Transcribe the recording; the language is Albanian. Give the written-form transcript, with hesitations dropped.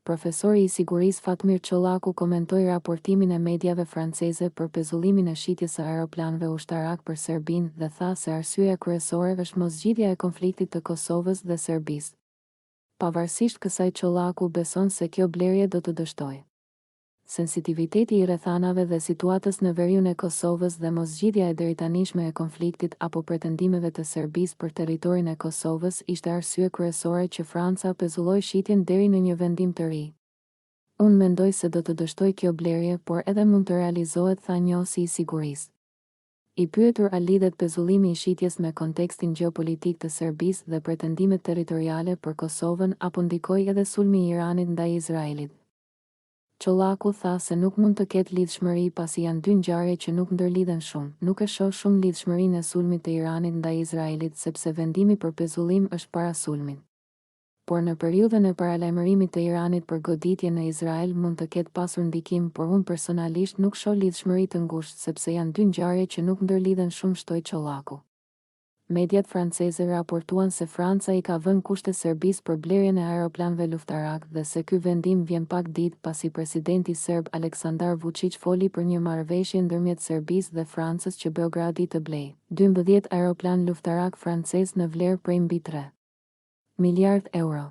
Profesori i sigurisë Fatmir Çollaku komentoi raportimin e mediave franceze për pezullimin e shitjes së aeroplanëve ushtarak për Serbinë dhe tha se arsyeja kryesore është moszgjidhja e konfliktit të Kosovës dhe Serbisë. Pavarësisht kësaj, Çollaku beson se kjo blerje do të dështojë. Sensitiviteti i rrethanave dhe situatës në veriun e Kosovës dhe moszgjidhja e deritanishme e konfliktit apo pretendimeve të Serbisë për territorin e Kosovës ishte arsye kryesore që Franca pezulloi shitjen deri në një vendim të ri. Unë mendoj se do të dështoj kjo blerje, por edhe mund të realizohet, tha njohësi i sigurisë. I pyetur a lidhet pezullimi i shitjes me kontekstin gjeopolitik të Serbisë dhe pretendimet territoriale për Kosovën apo ndikoi edhe sulmi i Iranit ndaj Izraelit, Çollaku tha se nuk mund të ketë lidhshmëri pasi janë dy ngjarje që nuk ndërlidhen shumë. Nuk e shoh shumë lidhshmërinë e sulmit të Iranit ndaj Izraelit sepse vendimi për pezullim është para sulmit. Por në periudhën e paralajmërimit të Iranit për goditje në Izrael mund të ketë pasur ndikim, por unë personalisht nuk shoh lidhshmëri të ngushtë sepse janë dy ngjarje që nuk ndërlidhen shumë, shtoi Çollaku. Mediat franceze raportuan se Franca i ka vënë kushte Serbisë për blerjen e aeroplanëve luftarak dhe se ky vendim vjen pak ditë pasi presidenti serb Aleksandar Vučić foli për një marrëveshje ndërmjet Serbisë dhe Francës që Beogradi të blejë 12 aeroplan luftarak francez në vlerë prej mbi 3 miliard euro.